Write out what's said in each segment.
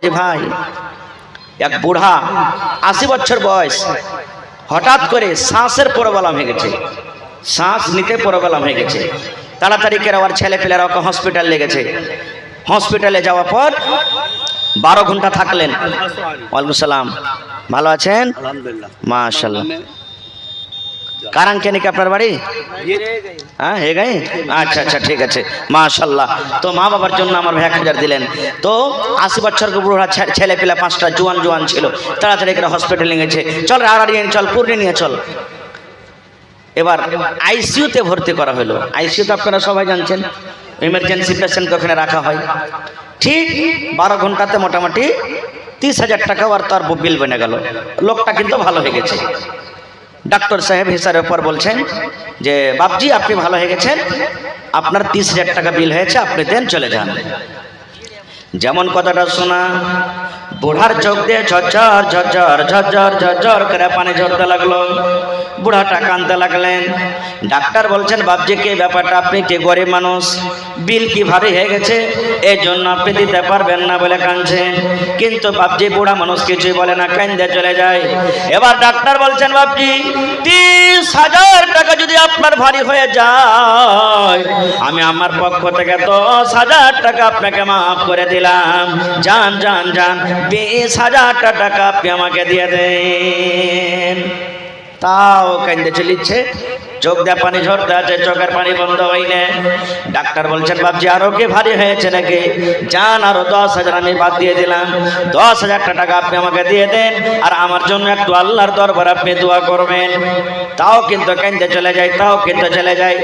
যে ভাই এক বুড়া 80 বছর বয়স হঠাৎ করে শ্বাসের প্রবলেম হয়ে গেছে, শ্বাস নিতে প্রবলেম হয়ে গেছে। তাড়াতাড়ি করে আমার ছেলে পেলেরা ওকে হসপিটাল লেগেছে। হসপিটালে যাওয়ার পর 12 ঘন্টা থাকলেন। ওয়ালাইকুম সালাম, ভালো আছেন? মাশাআল্লাহ। কারাং কেন কি আপনার বাড়ি? হ্যাঁ হে গাই, আচ্ছা আচ্ছা ঠিক আছে মাশাআল্লাহ। তো মা বাবার জন্য আমার ভাই 1000 দিলেন। তো 80 বছর বুড়া ছেলে পেলে 5টা জোয়ান ছিল, তাড়াতাড়ি করে হসপিটালে গেছে। চল আড়াড়ি চল পুরনি নিয়ে চল। এবার আইসিইউতে ভর্তি করা হলো। আইসিইউ তো আপনারা সবাই জানছেন, ইমার্জেন্সি পেশেন্টকে ওখানে রাখা হয়। ঠিক 12 ঘন্টাতে মোটামুটি 30,000 টাকা আর তার বিল বনে গেল। লোকটা কিন্তু ভালো হয়ে গেছে। ডাক্তার সাহেব হিসাবের পর বলছেন যে বাপজি আপনি ভালো হয়ে গেছেন, আপনার 30,000 টাকা বিল হয়েছে, আপনি দেন চলে যান। যেমন কথাটা শোনা, বুড়ার চোখ দিয়ে ঝরঝর ঝরঝর ঝরঝর ঝরঝর করে পানি ঝরতে লাগলো। বুড়াটা কাঁদতে লাগলেন। ডাক্তার বলছেন বাপজি কি ব্যাপারটা, আপনি কি গরিব মানুষ, বিল কি ভারী হয়ে গেছে, এই জন্য আপনি দিতে পারবেন না বলে কাঁদছেন। কিন্তু বাপজি বুড়া মানুষ কিছুই বলে না, কাঁদতে চলে যায়। এবার ডাক্তার বলছেন বাপজি 30,000 টাকা যদি আপনার ভারী হয়ে যায়, আমি আমার পক্ষ থেকে 10,000 টাকা আপনাকে মাফ করে দিলাম। যান যান যান, 20,000 টাকা আপনি আমাকে দিয়ে দেন। তাও কান্দে চলিচ্ছে, চোখ দিয়ে পানি ঝরতে আছে, চোখের পানি বন্ধ হয় না। ডাক্তার বলছেন বাপজি আরো কি ভারী হয়েছে নাকি, যান আরো 10,000 আমি বাদ দিয়ে দিলাম। 10,000 টাকা আপনি আমাকে দিয়ে দেন, আর আমার জন্য একটু আল্লাহর দরবার আপনি দোয়া করবেন। তাও কিন্তু কান্দে চলে যায়, তাও কিন্তু চলে যায়।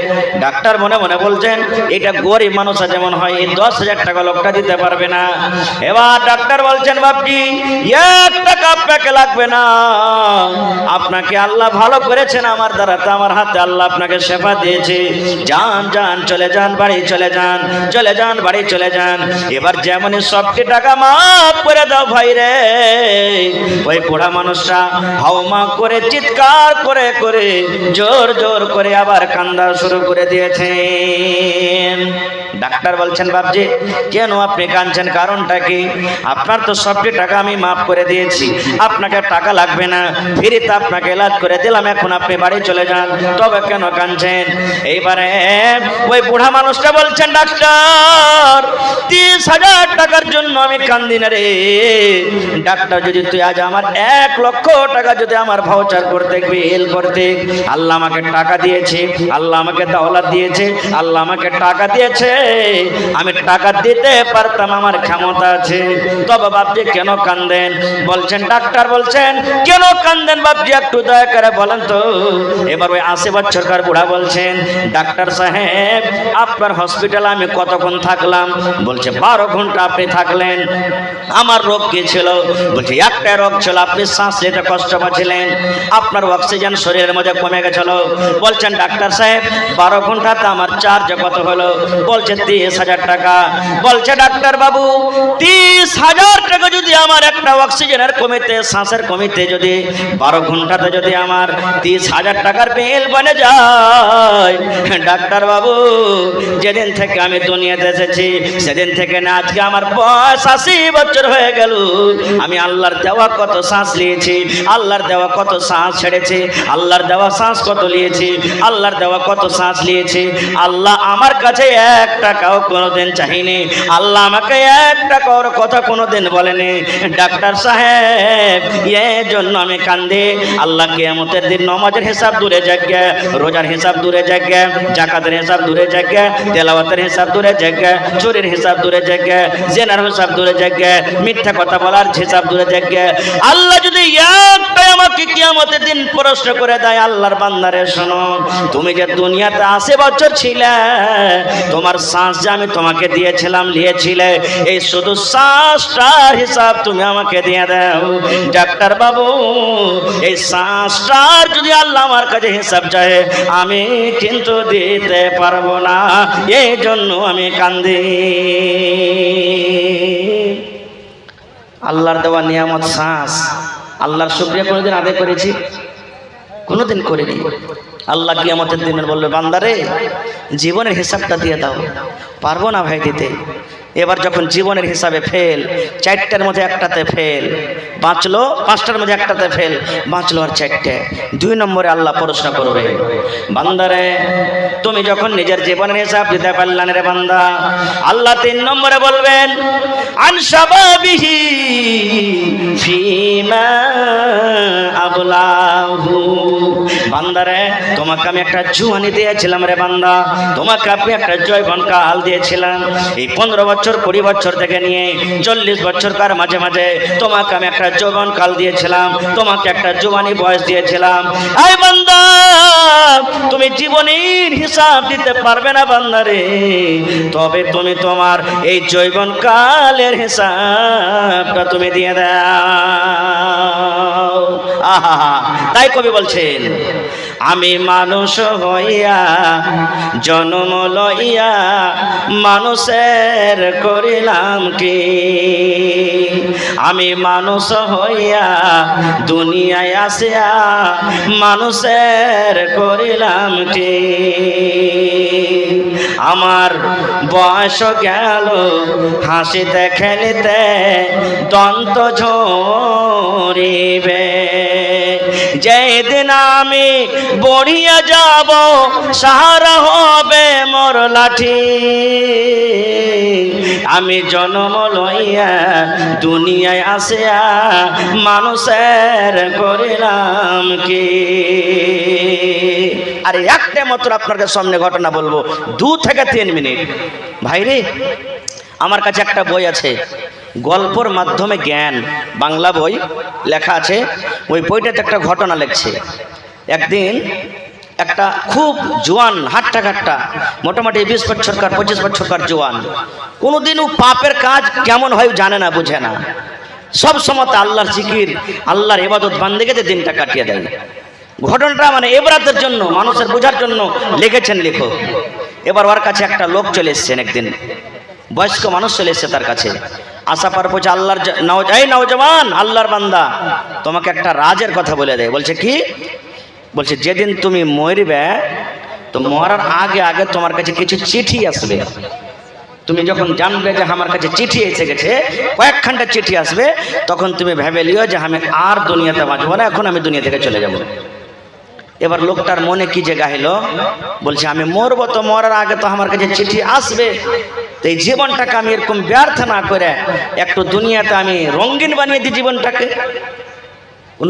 ডাক্তার মনে মনে বলছেন এটা গরিব মানুষ যেমন হয়, এই 10,000 টাকা লোকটা দিতে পারবে না। এবার ডাক্তার বলছেন বাপজি 1 টাকা আপনাকে লাগবে না, আপনাকে আল্লাহ ভালো করেছেন আমার দ্বারা, তো আমার হাতে আল্লাহ আপনাকে সেবা দিয়েছে। যান যান চলে যান, বাড়ি চলে যান, চলে যান বাড়ি চলে যান। এবার যেমনই সবটি টাকা মাফ করে দাও ভাই রে, ওই বুড়া মানুষটা হাওমা করে চিৎকার করে করে জোর জোর করে আবার কান্না শুরু করে দিয়েছেন। ডাক্তার বলছেন বাপজি কেন আপনি কাঁদছেন, কারণটা কি? আপনার তো সবটি টাকা আমি মাফ করে দিয়েছি, আপনাকে টাকা লাগবে না, ফ্রিতে আপনাকে ইলাজ করে দিলাম, এখন আপনি বাড়ি চলে যান, তবে কেন কাঁদছেন? এইবারে ওই বুড়া মানুষটা বলছেন ডাক্তার 30,000 টাকার জন্য আমি কান্দি না রে ডাক্তার, যদি তুই আজ আমার 1 লক্ষ টাকা যদি আমার ভাউচার করতে বিল করতে, আল্লাহ আমাকে টাকা দিয়েছে, আল্লাহ আমাকে দৌলত দিয়েছে, আল্লাহ আমাকে টাকা দিয়েছে, আমি টাকা দিতে পারতাম, আমার ক্ষমতা আছে। তবে বাপজি কেন কান্দেন? বলছেন ডাক্তার বলছেন কেন কান্দেন বাপজি একটু দয়া করে বলেন তো। এবার ওই 80 বছরকার বুড়া বলছেন ডাক্তার সাহেব আপনার হসপিটালে আমি কতক্ষণ থাকলাম? বলছে 12 ঘন্টা আপনি থাকলেন। আমার রোগ কি ছিল? বলছে একটা রোগ ছিল, আপনি শ্বাস নিতে কষ্ট পাচ্ছিলেন, আপনার অক্সিজেন শরীরের মধ্যে কমে গেছিল। বলছেন ডাক্তার সাহেব 12 ঘন্টাতে আমার চার্জ কত হলো? বলছে 30,000 টাকা। বলছে ডাক্তার বাবু 30,000 টাকা যদি আমার একটা অক্সিজেনের কমিতে, শ্বাসের কমিতে যদি 12 ঘন্টাতে যদি আমার 30,000 টাকার বিল বনে যায়, ডাক্তার বাবু যেদিন থেকে আমি দুনিয়াতে এসেছি সেদিন থেকে না আজকে আমার বয়স 80 বছর হয়ে গেল, আমি আল্লাহর দেওয়া কত শ্বাস নিয়েছি, আল্লাহর দেওয়া কত শ্বাস ছেড়েছি, আল্লাহর দেওয়া শ্বাস কত নিয়েছি, আল্লাহর দেওয়া কত শ্বাস নিয়েছি। আল্লাহ আমার কাছে 1 টাকাও কোনোদিন চাইনি, আল্লাহ আমাকে 1 টাকার কথা কোনোদিন বলেনি। ডাক্তার সাহেব এই জন্য আমি কান্দি, আল্লাহ কিয়ামতের দিন নামাজের হিসাব দূরে যাবে, রোজার হিসাব দূরে যাবে, যাকাতের হিসাব দূরে যাবে, তেলাওয়াতের হিসাব দূরে যাবে, চুরির হিসাব দূরে যাবে, জেনার হিসাব দূরে যাবে, মিথ্যা কথা বলার হিসাব দূরে যাবে। আল্লাহ যদি একটাই আমাকে কিয়ামতের দিন প্রশ্ন করে দেয়, আল্লাহর বান্দারে শোনো, তুমি যে দুনিয়াতে 80 বছর ছিলে, তোমার শ্বাস যে আমি তোমাকে দিয়েছিলাম নিয়েছিলে, এই শুধু শ্বাসটার হিসাব তুমি আমাকে দিয়ে দাও। ডাক্তার বাবু এই শ্বাসটার যদি আল্লাহ আমার কাছে হিসাব চায় আমি কিন্তু দিতে পারবো না, এই জন্য আমি কান্দি। আল্লাহর দেওয়া নিয়ামত শ্বাস, আল্লাহর শুকরিয়া কোনোদিন আদায় করেছি? কোনোদিন করিনি। আল্লাহ কিয়ামতের দিনে বলবে বান্দারে জীবনের হিসাবটা দিয়ে দাও। পারবো না ভাই দিতে, এবার যখন জীবনের হিসাবে ফেল, 4টার মধ্যে একটাতে ফেল, বাঁচলো 5টার মধ্যে একটাতে ফেল, বাঁচলো আর 4টে। 2 নম্বরে আল্লাহ প্রশ্ন করবে, বান্দারে তুমি যখন নিজের জীবনের হিসাব দিতে পারলেন রে বান্দা, আল্লাহ 3 নম্বরে বলবেন আন শাবাবিহি ফিমা আবলাহু। বান্দারে তোমাকে আমি একটা জুয়ানি দিয়েছিলাম রে বান্দা, তোমাকে আমি একটা যৌবন কাল দিয়েছিলাম। এই 15 বছর 20 বছর থেকে নিয়ে 40 বছরকার মাঝে মাঝে তোমাকে আমি একটা যৌবন কাল দিয়েছিলাম, তোমাকে একটা জুয়ানি বয়স দিয়েছিলাম। আই বান্দা তুমি জীবনের হিসাব দিতে পারবে না বান্দারে, তবে তুমি তোমার এই যৌবন কালের হিসাবটা তুমি দিয়ে দাও। আহা, তাই কবি বলছেন আমি মানুষ হইয়া জন্ম লইয়া মানুষের করিলাম কি, আমি মানুষ হইয়া দুনিয়ায় আসিয়া মানুষের করিলাম কি। আমার বয়স গেল হাসিতে খেলিতে দন্ত ঝরিবে, যেদিন আমি বড়িয়া যাব সাহারা হবে মোর লাঠি, আমি জন্ম লইয়া দুনিয়ায় আসিয়া মানুষের করিলাম কি। আরে একটা মাত্র আপনাদের সামনে ঘটনা বলবো, 2 থেকে 3 মিনিট। ভাইরে আমার কাছে একটা বই আছে, গল্পর মাধ্যমে জ্ঞান, বাংলা বই লেখা আছে। ওই বইটাতে একটা ঘটনা লেখছে। একদিন একটা খুব জোয়ান হাট্টা ঘাট্টা মোটামুটি 20 বছরকার 25 বছরকার জোয়ান, কোনোদিনও পাপের কাজ কেমন হয় জানে না, বুঝে না, সব সময় আল্লাহর জিকির আল্লাহর ইবাদত বান্দেগিতে দিনটা কাটিয়ে দেয়। ঘটনাটা মানে এবারের জন্য, মানুষের বোঝার জন্য লিখেছেন লেখক। এবার ওর কাছে একটা লোক চলে এসছেন, একদিন বয়স্ক মানুষ চলে এসছে তার কাছে। আসা পার বলছে আল্লাহর নওজওয়ান, আল্লাহর বান্দা, তোমাকে একটা রাজের কথা বলে দেয়। বলছে কি? বলছে যেদিন তুমি মরবে তো মরার আগে আগে তোমার কাছে কিছু চিঠি আসবে। তুমি যখন জানবে যে আমার কাছে চিঠি এসে গেছে, কয়েকখানটা চিঠি আসবে, তখন তুমি ভেবে লিও যে আমি আর দুনিয়াতে বাঁচবো না, এখন আমি দুনিয়া থেকে চলে যাব। এবার লোকটার মনে কি যে গাইল, বলছে আমি মরবো তো মরার আগে তো আমার কাছে চিঠি আসবে, তো এই জীবনটাকে আমি এরকম ব্যর্থ না করে একটু দুনিয়াতে আমি রঙিন বানিয়ে দিই জীবনটাকে।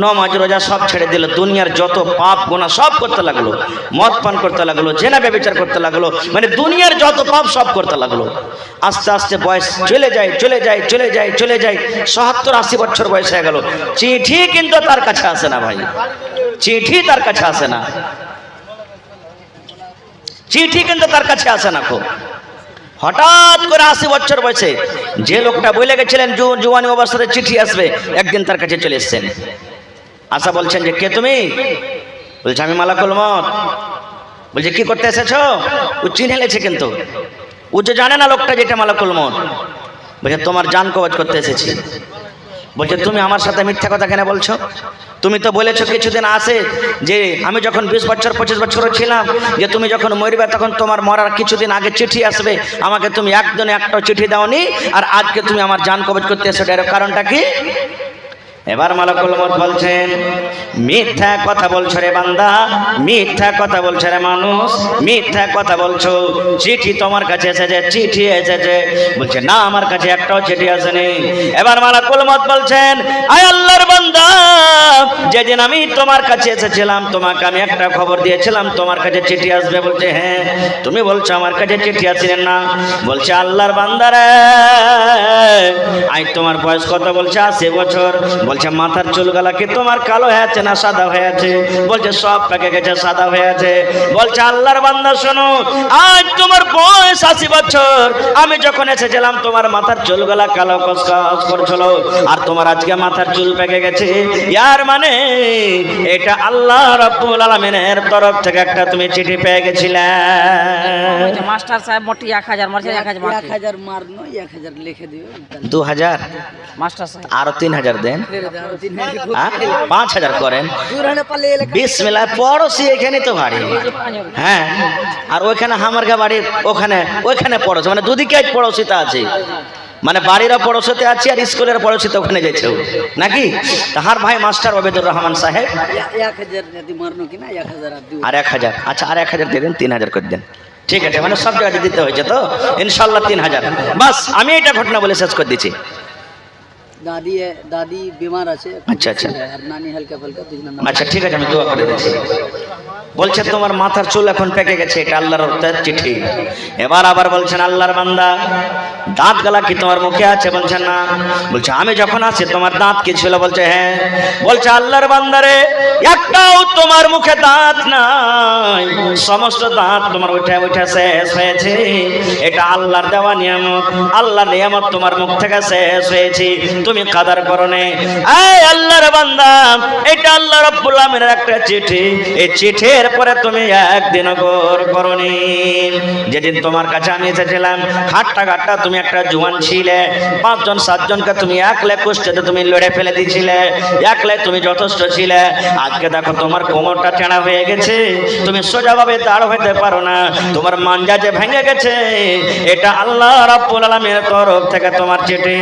নামাজ রোজা সব ছেড়ে দিল, দুনিয়ার যত পাপ গোনা সব করতে লাগলো, মদ পান করতে লাগলো, জেনা ব্যভিচার করতে লাগলো, মানে দুনিয়ার যত পাপ সব করতে লাগলো। আস্তে আস্তে বয়স চলে যায় 70-80 বছর বয়স হয়ে গেল। চিঠি কিন্তু তার কাছে আসে না ভাই, চিঠি তার কাছে আসে না, চিঠি কিন্তু তার কাছে আসে না। খুব হঠাৎ করে 80 বছর বয়সে যে লোকটা বলে গেছিলেন জোয়ানি অবস্থাতে চিঠি আসবে, একদিন তার কাছে চলে এসছেন। আশা বলছেন যে কে তুমি? বলছে আমি মালাকুল মউত। বলছে কি করতে এসেছো? ও চিনে লেছে, কিন্তু ও যে জানে না লোকটা যেটা মালাকুল মউত। বলছে তোমার জান কবজ করতে এসেছি। বলছে তুমি আমার সাথে মিথ্যা কথা কেন বলছো? তুমি তো বলেছো কিছুদিন আসে যে আমি যখন 20 বছর 25 বছরও ছিলাম, যে তুমি যখন মরবে তখন তোমার মরার কিছুদিন আগে চিঠি আসবে, আমাকে তুমি একদিনে একটা চিঠি দাওনি, আর আজকে তুমি আমার জান কবজ করতে এসো, এর কারণটা কি? এবার মালাকুল মউত বলছেন মিথ্যা কথা বলছো রে বান্দা, মিথ্যা কথা বলছো রে মানুষ, মিথ্যা কথা বলছো। চিঠি তোমার কাছে এসেছে, চিঠি এসেছে। বলছে না আমার কাছে একটাও চিঠি আসেনি। এবার মালাকুল মউত বলছেন আয় আল্লাহর বান্দা, যেদিন আমি তোমার কাছে এসেছিলাম তোমাকে আমি একটা খবর দিয়েছিলাম তোমার কাছে চিঠি আসবে। বলছে হ্যাঁ, তুমি বলছো আমার কাছে চিঠি আসেন না। বলছে আল্লাহর বান্দা রে, আই তোমার বয়স কত? বলছে 80 বছর। বলছে মাথার চুলগুলা কি তোমার কালো হয়েছে না সাদা হয়েছে? বলছে সব পেকে গেছে, সাদা হয়েছে। বলছে আল্লাহর বান্দা শোনো, আজ তোমার বয়স 80 বছর, আমি যখন এসেছিলাম তোমার মাথার চুলগুলা কালো কসকস করছিল, আর তোমার আজকে মাথার চুল পেকে গেছে। ইয়ার মানে এটা আল্লাহ রাব্বুল আলামিনের তরফ থেকে একটা তুমি চিঠি পেয়ে গেছিলে। মাস্টার সাহেব মোটি 1000 মারছে, 1000 1000 মার নয়, 1000 লিখে দিও। 2000 মাস্টার সাহেব আরো 3000 দেন। হ্যাঁ 5,000 করেন বিসমিল্লাহ পড়োশি এখানে তো বাড়ি হ্যাঁ আর ওইখানে হামারগা বাড়ির ওইখানে পড়োশি মানে দুদিকে পড়োশিতে আছে মানে বাড়িরা পড়োশিতে আছে আর স্কুলের পড়োশিতে ওখানে যাচ্ছে নাকি তাহার ভাই মাস্টার ওবেদুর রহমান সাহেব আর 1,000 আচ্ছা আর 1,000 দিয়ে দেন 3,000 করে দেন ঠিক আছে মানে সব জায়গায় দিতে হয়েছে তো ইনশাল্লাহ 3,000 বাস আমি এটা ঘটনা বলে শেষ করে দিচ্ছি দাদি বিমার আছে আচ্ছা আচ্ছা আর নানি হালকা ফালকা আচ্ছা ঠিক আছে আমি দোয়া করে দিচ্ছি বলছে তোমার মাথার চুল এখন পেকে গেছে এটা আল্লাহর চিঠি এবার আবার বলছেন আল্লাহর বান্দা দাঁত গলা কি তোমার মুখে আছে বলছেন না বলছে আমি যখন আছি তোমার দাঁত কি ছিল বলছে হ্যাঁ বলছে আল্লাহর বান্দারে একটাও তোমার মুখে দাঁত নাই সমস্ত দাঁত তোমার উঠে উঠে শেষ হয়েছে এটা আল্লাহর দেওয়া নিয়ামত আল্লাহর নিয়ামত তোমার মুখ থেকে শেষ হয়েছে তুমি কাদার করনে এই আল্লাহর বান্দা এটা আল্লাহ রাব্বুল আলামিনের একটা চিঠি এই চিঠির পরে তুমি একদিন গর করনি যেদিন তোমার কাছে আমি এসেছিলাম হাট্টা তুমি একটা জওয়ান ছিলে 5 জন 7 জনকে তুমি একলা কুষ্টিতে তুমি লড়ে ফেলে দিয়েছিলে একলাই তুমি যথেষ্ট ছিলে আজকে দেখো তোমার কোমরটা টেঁড়া হয়ে গেছে তুমি সোজাভাবে দাঁড় হতে পারো না তোমার মাঞ্জা যে ভেঙে গেছে এটা আল্লাহ রাব্বুল আলামিনের তরফ থেকে তোমার চিঠি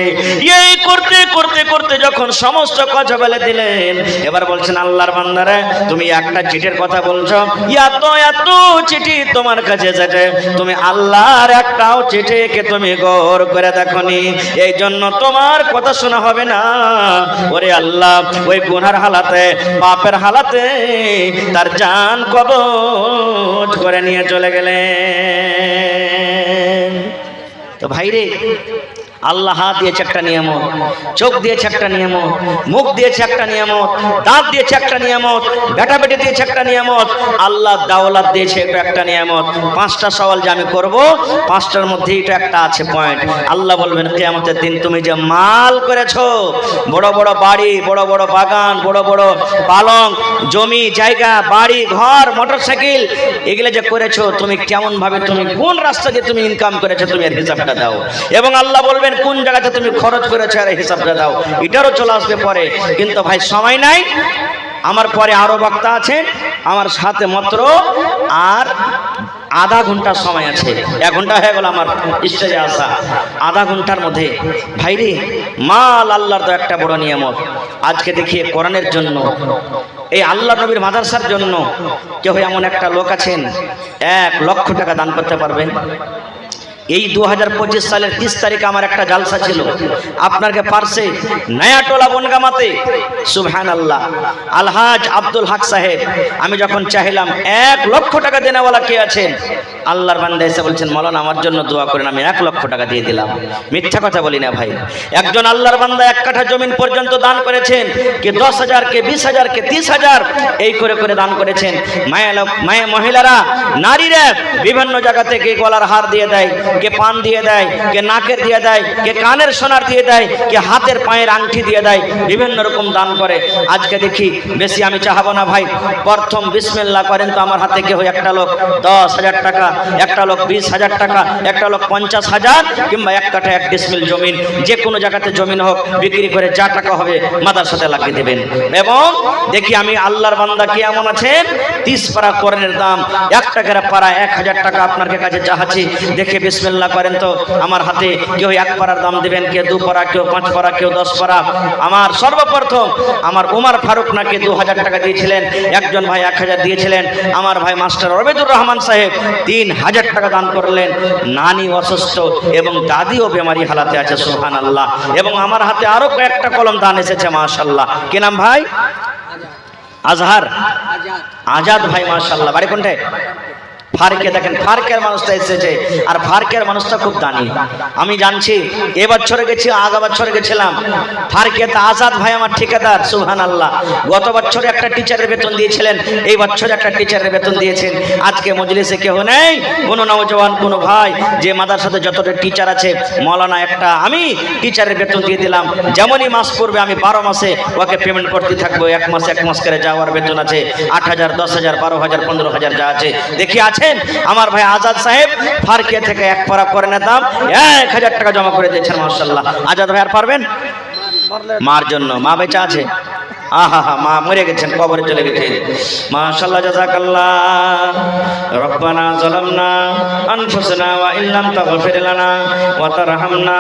এই করতে করতে করতে যখন সমস্ত কথা বলে দিলেন এবার বলছেন আল্লাহর বান্দারে তুমি একটা চিঠির কথা বলছো এত এত চিঠি তোমার কাছে এসেছে তুমি আল্লাহর একটাও চিঠিকে তুমি গৌর করে দেখনি এই জন্য তোমার কথা শোনা হবে না ওরে আল্লাহ ওই গুনার হালাতে পাপের হালাতে তার জান কবজ করে নিয়ে চলে গেলেন তো ভাইরে আল্লাহ হাত দিয়েছে একটা নিয়ামত চোখ দিয়েছে একটা নিয়ামত মুখ দিয়েছে একটা নিয়ামত দাঁত দিয়েছে একটা নিয়ামত বেটা বেটি দিয়েছে একটা নিয়ামত আল্লাহ দাওলাত দিয়েছে এটা একটা নিয়ামত 5টা সওয়াল যে আমি করব 5টার মধ্যে এটা একটা আছে পয়েন্ট আল্লাহ বলবেন কিয়ামতের দিন তুমি যে মাল করেছো বড় বড় বাড়ি বড় বড় বাগান বড় বড় পালং জমি জায়গা বাড়ি ঘর মোটরসাইকেল এগুলো যে করেছো তুমি কেমন ভাবে তুমি কোন রাস্তা দিয়ে তুমি ইনকাম করেছো তুমি এর হিসাবটা দাও এবং আল্লাহ বলবেন কোন জায়গাতে তুমি খরচ করেছো আর হিসাবটা দাও এটারও চলে আসবে পরে কিন্তু ভাই সময় নাই আমার পরে আরো বক্তা আছেন আমার সাথে মাত্র আর আধা ঘন্টা সময় আছে 1 ঘন্টা হয়ে গেল আমার স্টেজে আসা আধা ঘন্টার মধ্যে ভাইরে মাল আল্লাহর তো একটা বড় নিয়ামত আজকে দেখি কোরআনের জন্য এই আল্লাহ নবীর মাদ্রাসার জন্য কেউ এমন একটা লোক আছেন 1 লক্ষ টাকা দান করতে পারবেন এই 2025 সালের 30 তারিখে আমার একটা জালসা ছিল আপনাকে পারছে নয়াটোলা বনগামাতে সুবহানাল্লাহ আলহাজ আব্দুল হক সাহেব আমি যখন চাইলাম 1 লক্ষ টাকা দেনেওয়ালা কে আছেন আল্লাহর বান্দা এসে বলছেন মাওলানা আমার জন্য দোয়া করেন আমি 1 লক্ষ টাকা দিয়ে দিলাম মিথ্যা কথা বলি না ভাই একজন আল্লাহর বান্দা 1 কাঠা জমিন পর্যন্ত দান করেছেন কে 10,000 কে 20,000 কে 30,000 এই করে করে দান করেছেন মায়ে মহিলারা নারীরা বিভিন্ন জায়গা থেকে গলার হার দিয়ে দেয় কে পান দিয়ে দেয় কে নাকের দিয়ে দেয় কে কানের সোনার দিয়ে দেয় কে হাতের পায়ের আংটি দিয়ে দেয় বিভিন্ন রকম দান করে আজকে দেখি বেশি আমি চাহাবো না ভাই প্রথম বিসমিল্লাহ করেন তো আমার হাতে কেউ একটা লোক 10,000 টাকা একটা লোক 20,000 টাকা একটা লোক 50,000 কিংবা 1 কাঠা 1 ডিসমিল জমিন যে কোনো জায়গাতে জমিন হোক বিক্রি করে যা টাকা হবে মাদ্রাসাতে লাগিয়ে দেবেন এবং দেখি আমি আল্লাহর বান্দা কি এমন আছেন 30 পারা কোরআনের দাম 1 টাকার পারা 1,000 টাকা আপনার কাছে চাহাচ্ছি দেখে বিসমিল্লাহ করেন তো আমার হাতে কেউ 1 পারার দাম দিবেন কে 2 পারা কেউ 5 পারা কেউ 10 পারা আমার সর্বপ্রথম আমার উমর ফারুক নাকি 2,000 টাকা দিয়েছিলেন একজন ভাই 1,000 দিয়েছিলেন আমার ভাই মাস্টার ওবেদুর রহমান সাহেব 3,000 টাকা দান করলেন নানি অসুস্থ এবং দাদিও বেমারি হালাতে আছে সুবহানাল্লাহ এবং আমার হাতে আরো কয়েকটা কলম দান এসেছে মাশাআল্লাহ কি নাম ভাই আজহার আজাদ ভাই মাশাআল্লাহ বাড়ি কোনটায় ফারকে দেখেন ফারকের মানুষটা এসেছে আর ফারকের মানুষটা খুব দানি আমি জানছি এবছরে গেছি আগা বছর গেছিলাম ফারকেতে আজাদ ভাই আমার ঠিকাদার সুবহানাল্লাহ গত বছরে একটা টিচারের বেতন দিয়েছিলেন এই বছরে একটা টিচারের বেতন দিয়েছেন আজকে মজলিসে কেউ নেই কোনো নওজওয়ান কোনো ভাই যে মাদ্রাসাতে যতটা টিচার আছে মাওলানা একটা আমি টিচারের বেতন দিয়ে দিলাম যেমনই মাস পড়বে আমি 12 মাসে ওকে পেমেন্ট করতে থাকবো 1 মাস করে যাওয়ার বেতন আছে 8,000 10,000 12,000 15,000 যা আছে দেখি আছে আমার ভাই আজাদ সাহেব ফারকে থেকে 1 পারা করে নিতাম 1,000 টাকা জমা করে দিয়েছেন মাশাআল্লাহ আজাদ ভাই আর পারবেন মার জন্য। মা বেঁচে আছে? আহা হা, মা মরে গেছেন, কবরে চলে গেছেন। মাশাআল্লাহ, জাযাকাল্লাহ। রব্বানা যালামনা আনফুসানা ওয়া ইল্লাম তাগফির লানা ওয়া তারহামনা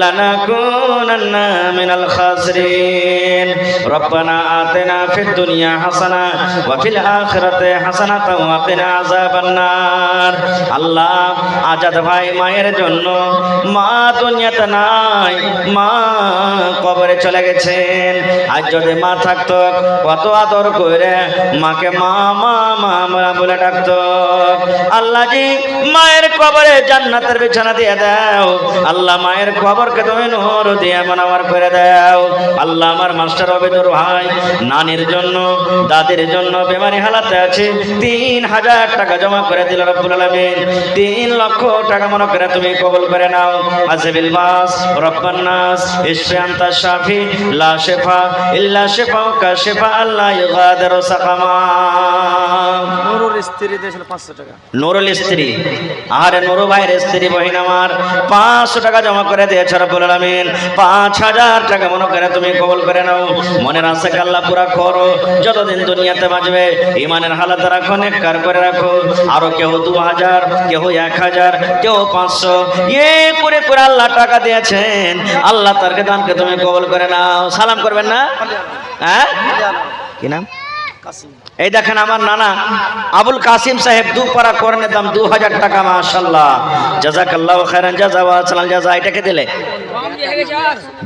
লানাকুনান্না মিনাল খাসিরিন। রব্বানা আতিনা ফিদ দুনিয়া হাসানা ওয়া ফিল আখিরাতি হাসানাতাও ওয়া কিনা আযাবান নার। আল্লাহ, আজাদ ভাই মায়ের জন্য, মা দুনিয়াতে নাই, মা কবরে চলে গেছেন। আজ যদি মা থাকতো, কত আদর করে মাকে মা মা মা বলে ডাকতো। আল্লাহ জি, মায়ের কবরে জান্নাতের বিছানা দিয়ে দাও। আল্লাহ, মায়ের কবরকে তুমি নূর দিয়ে মনোয়ার করে দাও। আল্লাহ, আমার মাস্টার অবেদুর ভাই নানির জন্য, দাদির জন্য বেমারি হালাতে আছে, 3000 টাকা জমা করে দিল রব্বুল আলামিন। 3 লক্ষ টাকা মনে করে তুমি কবুল করে নাও। আজিবিল বাস রব্বান নাস ইশফি আনতা শাফি লা শিফা ইল্লা শিফাউকা শিফা আল্লাহ ইগাদিরু সাকামা। নুরুল স্ত্রী দিয়েছিল 500 টাকা। নুরুল স্ত্রী, আরে নুরু ভাইয়ের স্ত্রী বহিন আমার 500 টাকা জমা করে দিয়েছে রব্বুল আলামিন। 5000 টাকা মনে করে তুমি কবুল করে নাও। মনের আশা আল্লাহ পুরা করো। যতদিন দুনিয়াতে বাঁচবে ইমানের হালাত রাখো, নেককার করে রাখো। আরো কেউ 2000, কেউ 1000, কেউ 500 করে করে আল্লাহ টাকা দিয়েছেন। আল্লাহ তারকে দানকে তুমি কবুল করে নাও। সালাম করবেন না? হ্যাঁ, কি নাম? এই দেখেন আমার নানা আবুল কাসিম সাহেব, দুপাড়া করনের দাম 2000 টাকা। মাশাআল্লাহ, জাযাকাল্লাহু খাইরান জাযা ওয়া সালাম জাযা। এটাকে দিলে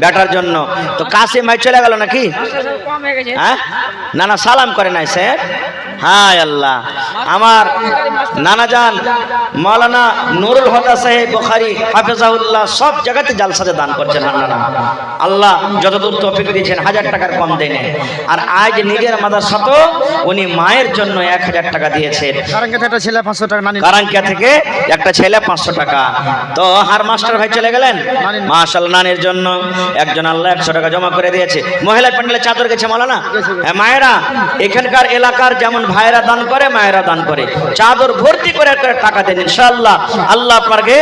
বেটার জন্য। তো কাসিম ভাই চলে গেল নাকি? হ্যাঁ, নানা সালাম করে নাই স্যার। হায় আল্লাহ, আমার নানা জান মাওলানা নুরুল হুদা সাহেব বুখারী হাফেজাহুল্লাহ সব জায়গাতে জালসাতে দান করছেন। নানা আল্লাহ যতদূর তৌফিক দিয়েছেন, 1000 টাকার কম দেন। আর আজ নিজের মাদ্রাসাতে উনি মায়ের জন্য 1000 টাকা দিয়েছেন। কারাঙ্গা থেকে ছেলে 500 টাকা, কারাঙ্কিয়া থেকে একটা ছেলে 500 টাকা। তো হার মাস্টার ভাই চলে গেলেন। মাশাআল্লাহ, নানির জন্য একজন আল্লাহ 100 টাকা জমা করে দিয়েছে। মহিলা প্যান্ডেলে চাদর গেছে মাওলানা। হ্যাঁ মায়েরা, এখানকার এলাকার যেমন ভাইরা দান করে, মায়েরা দান করে, চাদর ভর্তি করে করে টাকা দেন। ইনশাআল্লাহ আল্লাহ আপনাকে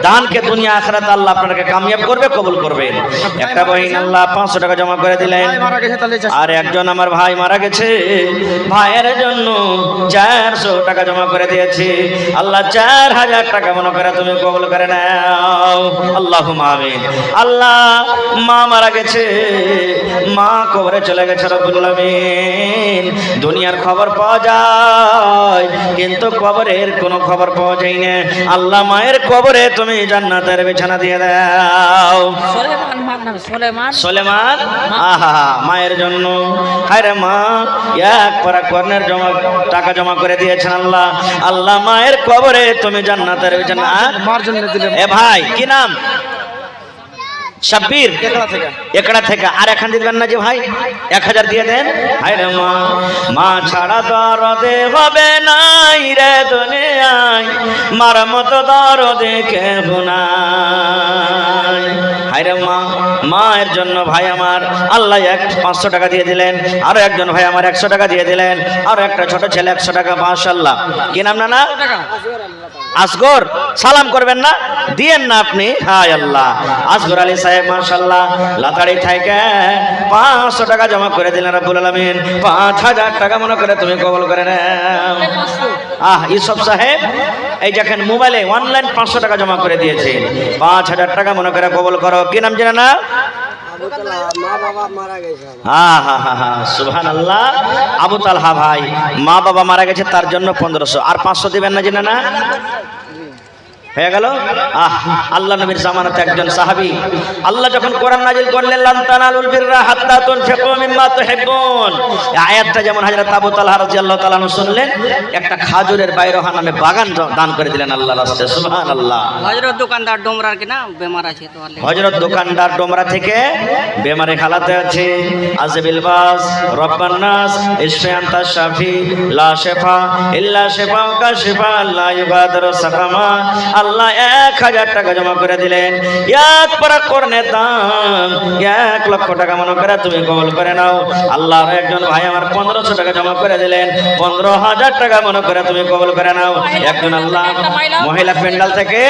দানকে দুনিয়া আখিরাত আল্লাহ আপনাকে কামিয়াব করবে, কবুল করবেন। একটা বহিন আল্লাহ 500 টাকা জমা করে দিলেন। আর একজন আমার ভাই মারা গেছে, ভাইয়ের জন্য 400 টাকা জমা করে দিয়েছি। আল্লাহ 4000 টাকা মনে করে তুমি কবুল করে নাও। আল্লাহুম্মা আমিন। আল্লাহ, মা মারা গেছে, মা কবরে চলে গেছে রব্বুল আলামিন। দুনিয়ার খবর পাওয়া যায়, কিন্তু কবরের কোনো খবর পাওয়া যায় না। আল্লাহ, মায়ের কবরে তুমি জান্নাতের বিছানা দিয়ে দাও। সুলেমান, আহা, মায়ের জন্য হায়রে মা এক পারা কর্নের টাকা জমা করে দিয়েছেন। আল্লাহ, আল্লাহ মায়ের কবরে তুমি জান্নাতের বিছানা মার জন্য দিলেন। এ ভাই কি নাম? শাব্বির, একড়া থেকে। আর এখান দিবেন না যে ভাই 1000 দিয়ে দেন। হায়রে মা, মা ছাড়া দরদে হবে নাই রে দুনিয়ায়, মার মতো দরদে কেহ নাই। হায়রে মা, মায়ের জন্য ভাই আমার আল্লাহ 500 টাকা দিয়ে দিলেন। আরো একজন ভাই আমার 100 টাকা দিয়ে দিলেন। আরো একটা ছোট ছেলে 100 টাকা। মাশাআল্লাহ, কি নাম নানা? আসগর। সালাম করবেন না? দিয়েন না আপনি। হায় আল্লাহ, আসগর আলী সাহেব মাশাআল্লাহ লাতাড়ি থেকে 500 টাকা জমা করে দিলেন রব্বুল আলামিন। 5000 টাকা মনে করে তুমি কবুল করে নাও। ইউসুফ সাহেব এই দেখেন মোবাইলে অনলাইন 500 টাকা জমা করে দিয়েছে। 5000 টাকা মনে করে কবুল করো। কি নাম জানা না? সুবহানাল্লাহ, আবু তালহা ভাই মা বাবা মারা গেছে, তার জন্য 1500। আর 500 দিবেন না জানা না? হয়ে গেল। আল্লাহ নবীর জামানাতে একজন সাহাবী, আল্লাহ যখন কোরআন নাজিল করলেন লান তানালুল বিররা হাত্তা তুনফিকু মিম্মা তুহিব্বুন, এই আয়াতটা যেমন হযরত আবু তালহা রাদিয়াল্লাহু তাআলা শুনলেন, একটা খাজুরের বাইরহা নামে বাগান দান করে দিলেন আল্লাহর রাস্তায়। সুবহানাল্লাহ। হযরত দোকানদার ডোমরার কি না বেমার আছে তো আল্লাহ। হযরত দোকানদার ডোমরা থেকে বেমারে হালাতে আছে। আজিবিল বাস রব্বান নাস ইশফি আনতা শাফি লা শিফা ইল্লা শিফাউকা শিফা লা ইগাদিরু সাকামা। আল্লাহ 1000 টাকা জমা করে দিলেন। এক পারা কোরআনের দাম 1 লক্ষ টাকা মনে করে তুমি কবুল করে নাও। আল্লাহ একজন ভাই আমার 1500 টাকা জমা করে দিলেন, 15000 টাকা মনে করে তুমি কবুল করে নাও। একজন আল্লাহ মহিলা প্যান্ডেল থেকে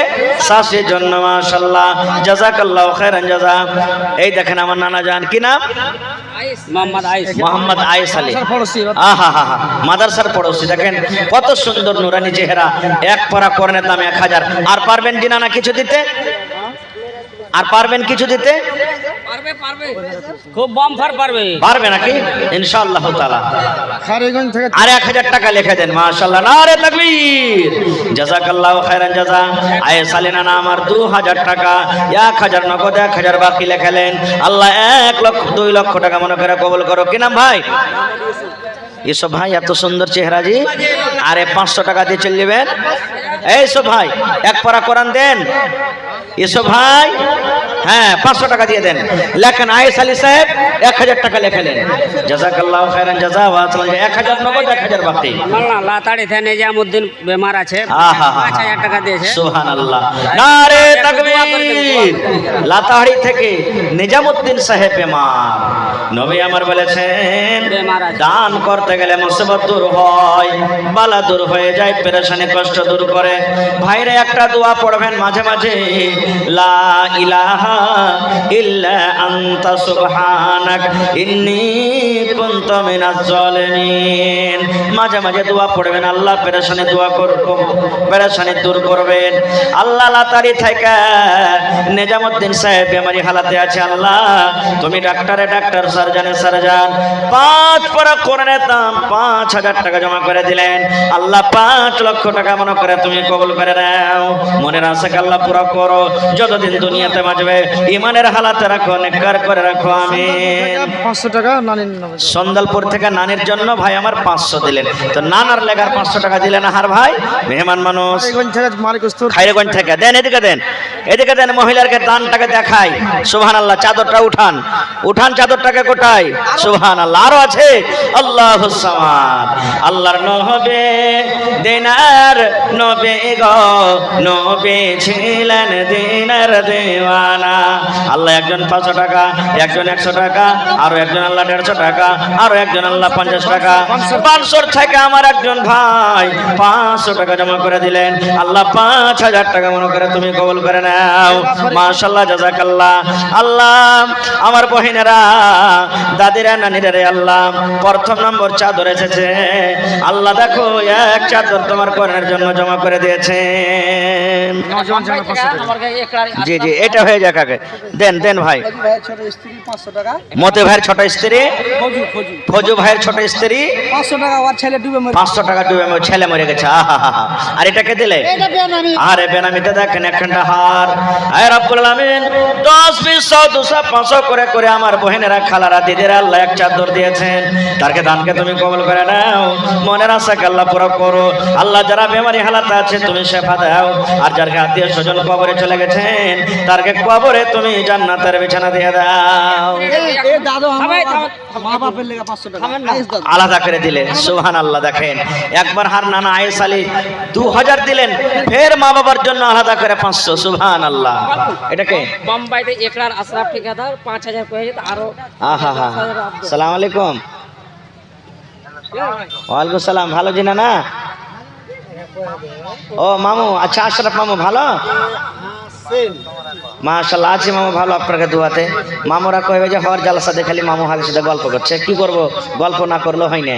শাশির জন্য মাশাআল্লাহ জাযাকাল্লাহু খাইরান জাযা। এই দেখেন আমার নানা জান, কি নাম? মোহাম্মদ আয়েশ আলী। আহা মাদ্রাসার পড়োশি। দেখেন কত সুন্দর নুরানি চেহারা। এক পারা কোরআনের দাম 1000। আর পারবেন কি না কিছু দিতে? আর পারবেন কিছু দিতে? খুব বাম্পার পারবে। পারবে নাকি? ইনশাআল্লাহ তাআলা। খারিগঞ্জ থেকে আর 1000 টাকা লিখে দেন। মাশাআল্লাহ, নারে তাকবীর, জাযাকাল্লাহু খাইরান জাযা। আয়েশ আলী নানা আমার 2000 টাকা, 1000 নগদ, 1000 বাকি লেখালেন। আল্লাহ 2 লক্ষ টাকা মনে করে কবুল করো। কি নাম ভাই? এসব ভাই এত সুন্দর চেহারা জি। আরে 500 টাকা দিয়ে চলে যাবেন। এইসব ভাই এক পারা কোরআন দেন। এসব ভাই হ্যাঁ 500 টাকা দিয়ে দেন। লেখেন আয়েশ আলী সাহেব 1000 টাকা লেখালেন। জাযাকাল্লাহু খাইরান জাযা। 1000 নগদ, 1000 বাকি। লাতাড়ি থেকে নিজামউদ্দিন বেমার আছে, আহা 5000 টাকা দিয়েছে। সুবহানাল্লাহ, নারে তাকবীর। লাতাড়ি থেকে নিজামউদ্দিন সাহেব বেমার। নবী আমার বলেছেন দান করতে গেলে মুসিবত দূর হয়, বালা দূর হয়ে যায়, পেরেশানি কষ্ট দূর করে। ভাইরে একটা দোয়া পড়বেন মাঝে মাঝে, লা ইলাহা ইল্লা আনতা সুবহানাক ইন্নী কুনতু মিনাজ জালিমিন। মাঝে মাঝে দোয়া পড়বেন, আল্লাহ পেরেশানি দোয়া করব, পেরেশানি দূর করবেন। আল্লাহ লাতারি থেকে নিজামউদ্দিন সাহেব বেমারি হালাতে আছে। আল্লাহ তুমি ডাক্তারে ডাক্তার, সার্জনে সার্জন। 5 পারা কোরআনের দাম 5000 টাকা জমা করে দিলেন। আল্লাহ 5 লক্ষ টাকা মনে করে তুমি কবুল করে নাও। মনের আশাকে আল্লাহ পুরো করো। যতদিন দুনিয়াতে বাঁচবে ইমানের হালাতে রাখো, নেককার করে রাখো। আমিন। 500 টাকা নানির নামে। সন্দালপুর থেকে নানির জন্য ভাই আমার 500 দিলেন। তো নানার লেগার 500 টাকা দিলেন। হার ভাই মেহমান মানুষ। খারিগঞ্জ থেকে মালিকস্তুর। খাইরগঞ্জ থেকে দেন, এদিকে দেন, এদিকে দেন। মহিলারকে দানটাকে দেখাই। সুবহানাল্লাহ, চাদরটা উঠান, উঠান চাদরটাকে কোটাই। সুবহানাল্লাহ। আরো আছে আল্লাহুস সামাদ। আল্লাহর নবী দিনার নবী গো, নবী ছিলেন দিনার দেওয়ানা। আল্লাহ একজন 500 টাকা, একজন 100 টাকা, আরো একজন আল্লাহ 150 টাকা, আরো একজন আল্লাহ 50 টাকা। 500 থেকে আমার একজন ভাই 500 টাকা জমা করে দিলেন। আল্লাহ 5000 টাকা মনে করে তুমি কবুল করে নাও। মাশাআল্লাহ, জাযাকাল্লাহ। আল্লাহ আমার বহিনেরা, দাদিরা, নানিরা রে, আল্লাহ প্রথম নম্বর চাদর এসেছে। আল্লাহ দেখো এক চাদর তোমার কোরআনের জন্য জমা করে দিয়েছেন। নজওয়ান ছেলে 500 টাকা। জি জি, এটা হয়ে যাক আগে। দেন দেন ভাই। ছোট স্ত্রী 500 টাকা। মতে ভাইয়ের ছোট স্ত্রী, ফজু ভাইয়ের ছোট স্ত্রী 500 টাকা। আর ছেলে ডুবে মরে। 500 টাকা ডুবে ছেলে মরে গেছে। আহা। আর এটাকে দিলে? এটা বেনামি। আরে বেনামিতে দেখেন একখানটা হার। আয় রব্বুল আলামিন 10 20 100 200 500 করে করে আমার বহিনেরা, খালারা, দিদিরা আল্লাহ এক চাদর দিয়েছেন। তারকে দানকে তুমি কবুল করে নাও। মনের আশাকে আল্লাহ পুরো করো। আল্লাহ যারা বেমারি হালাতে আছে তুমি শেফা দাও। আর যার আত্মীয় স্বজন কবরে চলে গেছেন তারকে কবরে তুমি জান্নাতের বিছানা দিয়ে দাও। এই দাদু আমার মা বাপের লেগে 500 টাকা আলাদা করে দিলেন। সুবহানাল্লাহ। দেখেন একবার হার নানা আয়েশ আলী 2000 দিলেন, ফের মা বাবার জন্য আলাদা করে 500। সুবহানাল্লাহ। এটাকে বোম্বাইতে একলার আশরাফ ঠিকাদার 5000 কয়ে যেত। আরো আহা হা। সালাম আলাইকুম। ওয়ালাইকুম সালাম। ভালো জিনা না? ও মামু, আচ্ছা আশরাফ মামু ভালো? মাশাআল্লাহ আছি মামু ভালো, আপনাকে দোয়াতে। মামুরা কইবে যে হর জালসাতে খালি মামু হাগের সাথে গল্প করছে। কি করব, গল্প না করলেও হয় না।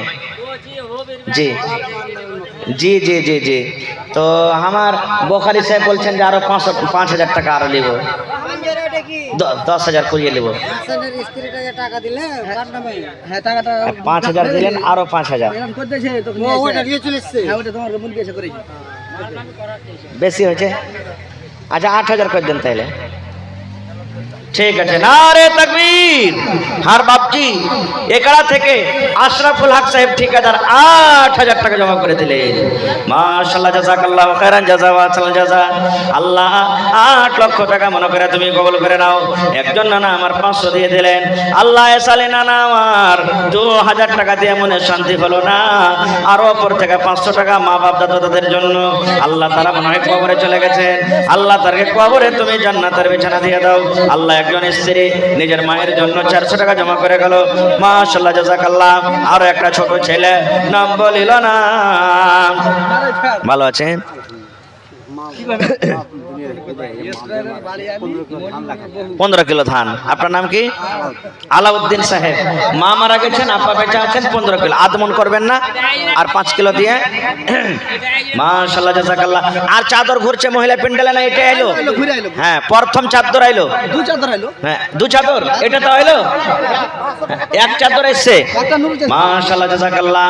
জি জি জি জি জি। তো আমার বোখারি সাহেব বলছেন যে আরো 5000 টাকা আরো নিব। 10,000 করিয়ে নেব। 5000 দিলেন, আরো 5000 বেশি হয়েছে। আচ্ছা 8000 করে দেন তাইলে। ঠিক আছে, নারে তাকবীর। হার বাপজি একড়া থেকে আশরাফুল হক সাহেব ঠিকাদার ৮,০০০ টাকা জমা করে দিলেন। মাশাআল্লাহ, জাযাকাল্লাহু খাইরান জাযা ওয়া আহসানাল জাযা। আল্লাহ ৮ লক্ষ টাকা মনে করে তুমি কবুল করে নাও। একজন নানা আমার 500 দিয়ে দিলেন। আল্লাহ এসালে নানা আমার ২০০০ টাকা দিয়ে মনে শান্তি হলো না, আরো অপর থেকে 500 টাকা মা বাপ দাদাদের জন্য। আল্লাহ তাআলা মনে হয় কবরে চলে গেছেন। আল্লাহ তারকে কবরে তুমি জান্নাতের বিছানা দিয়ে দাও। আল্লাহ একজন স্ত্রী নিজের মায়ের জন্য 400 টাকা জমা করে গেল। মাশাআল্লাহ, জাযাকাল্লাহ। আরো একটা ছোট ছেলে, নাম বলিল না। ভালো আছেন? 15 কিলো ধান। আপনার নাম কি? আলাউদ্দিন সাহেব। মা মারা গেছেন, আপা বেঁচে আছেন। 15 কিলো আদমন করবেন না, আর 5 কিলো দিয়ে। মাশাআল্লাহ, জাযাকাল্লাহ। আর চাদর ঘুরছে মহিলা প্যান্ডেলে, না এটা এলো? হ্যাঁ, প্রথম চাদর আইলো। হ্যাঁ, 2 চাদর। এটা তো আইলো, এক চাদর এসছে। মাশাআল্লাহ, জাযাকাল্লাহ।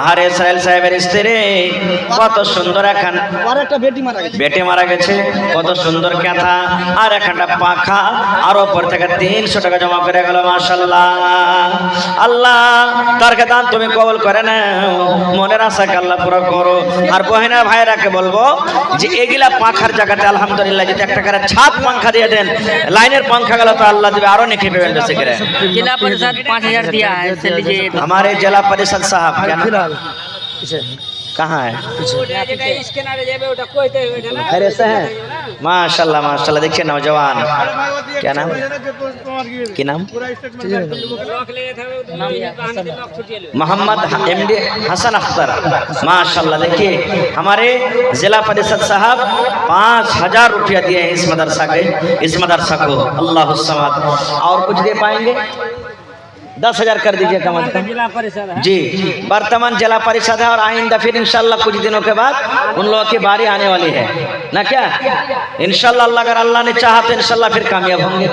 আর ইসরাইল সাহেবের স্ত্রী কত সুন্দর এখন বেটে মারা গেছে, কত সুন্দর কাঁথা আর একটা পাখা, আর ওপর থেকে 300 টাকা জমা করে গেল। মাশাআল্লাহ, আল্লাহ তার দান তুমি কবুল করে নাও, মনের আশাকে আল্লাহ পুরো করো। আর বহেনা ভাইরাকে বলবো যে এগুলা পাখার জায়গাতে আলহামদুলিল্লাহ যদি একটা করে ছাদ পাখা দিয়ে দেন, লাইনের পাখা গেল তো আল্লাহ দিবে আরো নেকি পেবেন। বেশি করে जिला परिषद 5000 दिया है, से लीजिए। हमारे जिला परिषद साहब क्या नाम? कहाँ है? अरे से है। माशाल्लाह माशाल्लाह। देखिए नौजवान, क्या नाम? क्या नाम? मोहम्मद एमडी हसन अख्तर। माशाल्लाह। देखिए हमारे जिला परिषद साहब 5000 रुपया दिए हैं इस मदरसा को। अल्लाह समद। और कुछ दे पाएंगे? 10,000 कर दीजिए कम से कम। जी, वर्तमान जिला परिषद है और आइंदा फिर इंशाल्लाह कुछ दिनों के बाद उन लोगों की बारी आने वाली है ना, क्या? इंशाल्लाह अल्लाह, अगर अल्लाह ने चाहा तो इंशाल्लाह फिर कामयाब होंगे।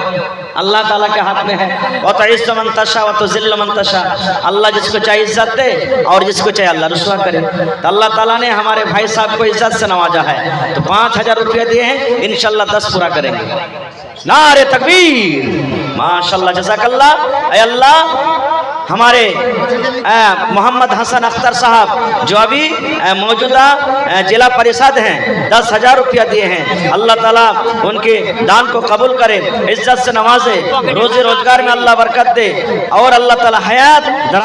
अल्लाह ताला के हाथ में है। व तुइज़्ज़ु मन तशा व तुज़िल्लु मन तशा। अल्लाह जिसको चाहे इज्जत दे और जिसको चाहे अल्लाह रुसवा करे। तो अल्लाह ताला ने हमारे भाई साहब को इज्जत से नवाजा है, तो 5000 रुपया दिए हैं, इंशाल्लाह 10 पूरा करेंगे। नारे तकबीर। माशाल्लाह, जज़ाकल्लाह। ऐ अल्लाह, हमारे मोहम्मद हसन अख्तर साहब जो अभी मौजूदा जिला परिषद हैं, 10,000 रुपया दिए हैं। अल्लाह ताला उनके दान को कबूल करे, इज्जत से नवाजे, रोजी रोजगार में अल्लाह बरकत दे, और अल्लाह ताला हयात